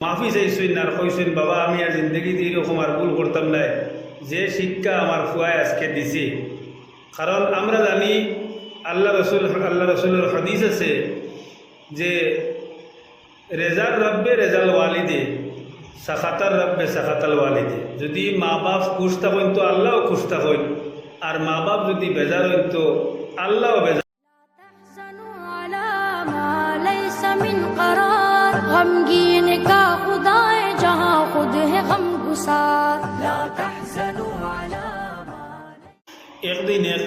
মাফি চাইছুন আর কইসুন বাবা আমি আর জিন্দগিতে এরকম আর ভুল করতাম না, যে শিক্ষা আমার ফুয়ায় আজকে দিছে। কারণ আমরা জানি আল্লাহ রসুলের হাদিস আছে যে রেজাল রব্বে রেজাল ওয়ালিদে, সাখাতার রব্বে সাখাতাল ওয়ালিদে। যদি মা বাপ খুশ থাকেন তো আল্লাহও খুশ থাকেন, আর মা বাপ যদি বেজার হইন তো আল্লাহও বেজার। गमगीन का खुदा है जहाँ खुद है गमगुसार ला तहज़नु अला मा। একদিন এক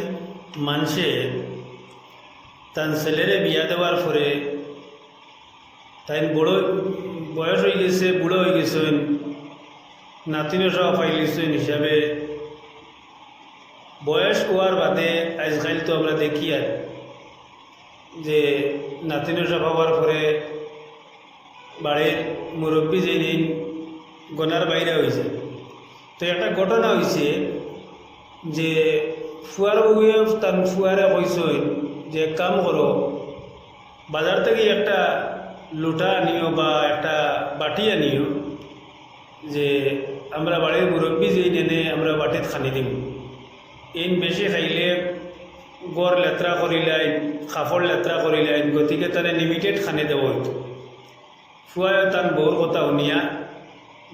মানুষে তার ছেলেরে বিয়া দেওয়ার পরে তাই বড় বয়স হয়ে গেছে, বুড়ো হয়ে গেছেন, নাতিনও সব পাইলিছেন হিসাবে বয়স হওয়ার বাদে আজকাল তো আমরা দেখি আর যে নাতিনও সব হওয়ার পরে বাড়ির মুরব্বী যে দিন গনার বাইরে হয়েছে। তো একটা ঘটনা হয়েছে যে ফুয়ার বউয়ে তার ফুয়ারে কইসই যে কাম করো, বাজার থেকে একটা লুটা আনিও বা একটা বাটি আনিও, যে আমরা বাড়ির মুরব্বী যে নেনে আমরা বাটিত খানি দিব। ইন বেশি খাইলে গড় লেত্রা করিলাই, খাফড় লেত্রা করিলাই, গতিকে তারা লিমিটেড খানি দেব হইতো। ফুয়ায় তার বউর কথা শুনিয়া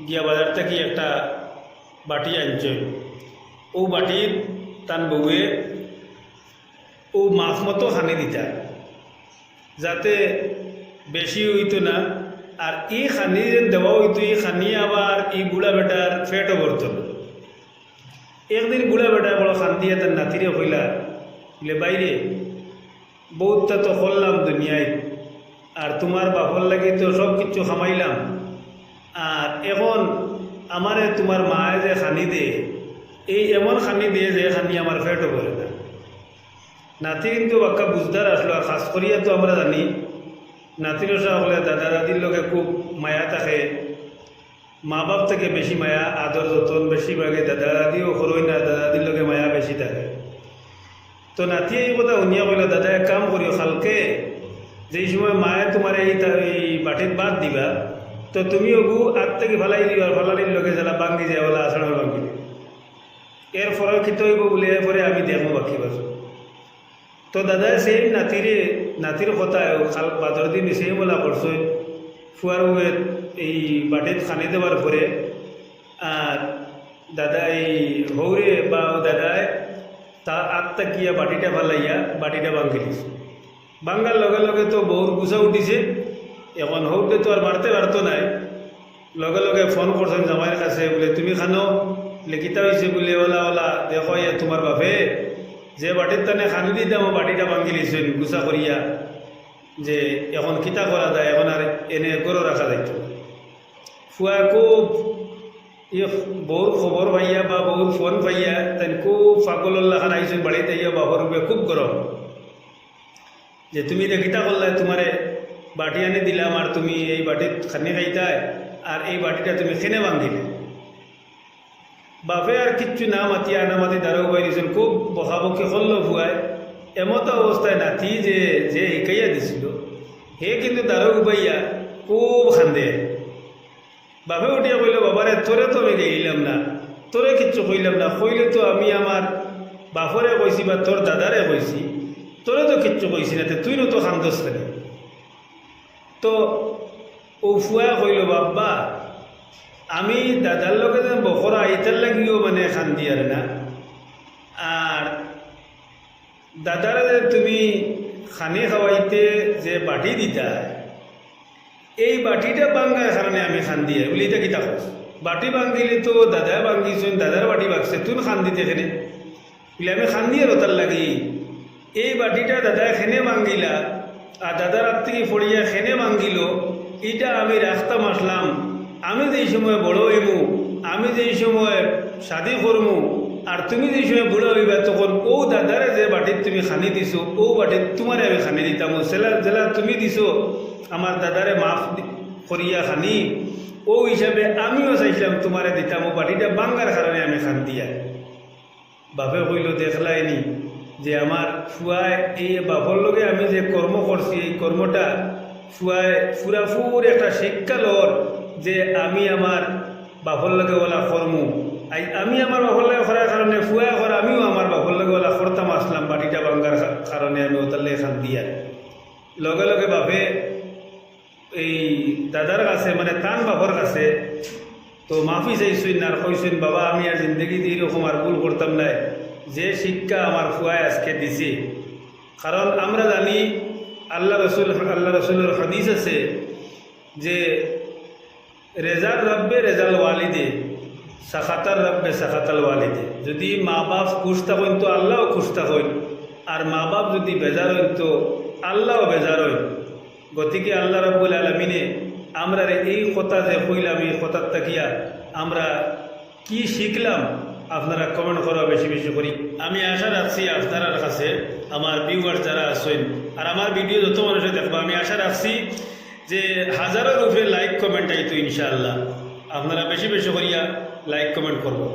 গিয়া বাজার থেকে একটা বাটি আনছে। ও বাটির তার বউয়ে ও মাফ মতো খানি দিতা, যাতে বেশি হইতো না। আর এই খানি দেওয়া হইতো, এই খানি আবার এই বুড়া বেটার ফেটও ভরত না। একদিন বুড়া বেটা বড় খান দিয়ে তার নাতিরে হইলা বলে, বাইরে বউটা তো করলাম দুনিয়ায়, আর তোমার বাপর লাগে তো সব কিছু খামাইলাম, আর এখন আমারে তোমার মায়ে যে খানি দে, এই এমন খানি দিয়ে যে খানি আমার ফেটও করে না। নাতি কিন্তু বাক্কা বুঝদার আসলো। আর খাস করিয়া তো আমরা জানি নাতির হলে দাদা দাদির লোকে খুব মায়া থাকে, মা বাপ থেকে বেশি মায়া আদর যতন বেশিরভাগে দাদা দাদিও করই না, দাদা দাদির লোকে মায়া বেশি থাকে। তো নাতি এই কথা শুনিয়া কইল, দাদা এক কাম করিও, খালকে যেই সময় মায়ে তোমার এই বাটির বাদ দিবা, তো তুমি ওগু আগ থেকে ফালাই দিবা, আর ফালানির লোকে যারা বাঙ্গি যায় ওলা আসলে বাঙ্গি দিবে। এর ফলে খিত হইব বলে এরপরে আমি দেখবো বাকি বাসু। তো দাদা সেই নাতির কথা খাল বাদর দিন সেই বলা করছো ফুয়ার বউয়ের এই বাটিত খানি দেওয়ার পরে। আর দাদা এই হৌরে বা দাদায় তা আত্মা কিয়া বাটিটা ফালাইয়া বাটিটা বাঙ্গি দিছে। বাঙ্গার লগে লগে তো বউর গুছা উঠিছে। এখন হৌটে তো আর বাড়তে পারতো নাই, লগে লগে ফোন করছেন জামাইয়ের কাছে, বলে তুমি খানো লেখিতা হয়েছে বলে, ওলা ওলা দেখো ইয়ে তোমার বাপে যে বাটির টানে খানি দিতাম বাটিটা ভাঙ্গি লিছেন গুছা করিয়া, যে এখন কিতা করা যায়, এখন আর এনে গরো রাখা যাইত। ফুয়া খুব বউর খবর পাইয়া বা বউর ফোন পাইয়া তাই খুব পাগল্লাহ খান আইসেন বাড়িতে ইয়া বাবার রূপে খুব গরম, যে তুমি দেখিতা করলে তোমারে বাটি আনি দিলাম আর তুমি এই বাটিত খানি খাইতায়, আর এই বাটিটা তুমি খেনে ভাঙ্গিলে। বাপে আর কিচ্ছু না মাতিয়া না মাতি দাঁড়াও বাইরেছেন, খুব বকাবকি করল ভুয়ায়। এমতো অবস্থায় নাতি যে শিখাইয়া দিছিল হে কিন্তু দাঁড়াও উবাইয়া খুব খান্দে। বাপে উঠিয়া কইল, বাবারে তোরে তো আমি গেইলাম না, তোরে কিচ্ছু কইলাম না, কইলে তো আমি আমার বাপরে কইছি বা তোর দাদারে কইছি, তোরে তো কিচ্ছু কইছি না, তুই তো খান্দস করে। তো ও ফুয়া কইল, বাবা আমি দাদার লোকে যেন বকরা আইতার লাগিও মানে খান দিয়ার না, আর দাদারা যে তুমি খানি খাওয়াইতে যে বাটি দিতা, এই বাটিটা বাঙ্গার কারণে আমি খান দিয়ে বলি। এটা কিতা কস, বাটি ভাঙ্গিলে তো দাদা ভাঙ্গিছেন, দাদার বাটি ভাগছে, তুমি খান দিতে এখানে বলে আমি খান দিয়ে রতার লাগি। এই বাটিটা দাদা খেনে ভাঙ্গিলা, আর দাদার হাত থেকে ফড়িয়া খেনে ভাঙ্গিল, এটা আমি রাস্তাম আসলাম। আমি যেই সময় বড় হইমু, আমি যেই সময় শাদি করমু, আর তুমি যেই সময় বুড়ো হইবা, তখন ও দাদারে যে বাটির তুমি খানি দিছো, ও বাটির তোমারে আমি খানি দিতাম। জেলা তুমি দিছো আমার দাদারে মাফ করিয়া খানি, ও হিসাবে আমিও চাইছিলাম তোমারে দিতাম, ও বাটিটা বাঙ্গার কারণে আমি খান দিয়া। বাপে কইল, দেখলাইনি যে আমার ফুয়ায় এই বাপর লগে আমি যে কর্ম করছি, এই কর্মটা ফুয়ায় ফুরাফুর একটা শিক্ষা লর যে আমি আমার বাপর লগে ওলা করমু, আমি আমার বাপর লগে করার কারণে ফুয়া কর আমিও আমার বাপর লগে ওলা করতাম আসলাম বাড়িটা ভাঙ্গার কারণে আমি ওতালে খান দিয়া লগে লগে বাপে এই দাদার কাছে মানে তান বাপর কাছে তো মাফি চাইছুন আর কইসুন বাবা আমি আর জিন্দগিতে এরকম আর ভুল করতাম না, যে শিক্ষা আমার ফুয়ায় আজকে দিছে। কারণ আমরা জানি আল্লাহ রসুলের হাদিস আছে যে রেজার রব্বে রেজাল ওয়ালিদে, সাখাতার রব্বে সাখাতাল ওয়ালিদে। যদি মা বাপ খুশ থাকেন তো আল্লাহও খুশ থাকেন, আর মা বাপ যদি বেজার হইন তো আল্লাহও বেজার হইন। গতিকে আল্লাহ রব্বুল আলমিনে আমরা এই কথা যে কইলাম এই কথার তাকিয়া আমরা কি শিখলাম আপনারা কমেন্ট করা বেশি বেশি করি। আমি আশা রাখছি আপনার কাছে আমার ভিউয়ার্স যারা আছেন আর আমার ভিডিও যত মানুষে দেখবো, আমি আশা রাখছি যে হাজারের উপরে লাইক কমেন্ট আইতো ইনশাআল্লাহ। আপনারা বেশি বেশি করিয়া লাইক কমেন্ট করবো।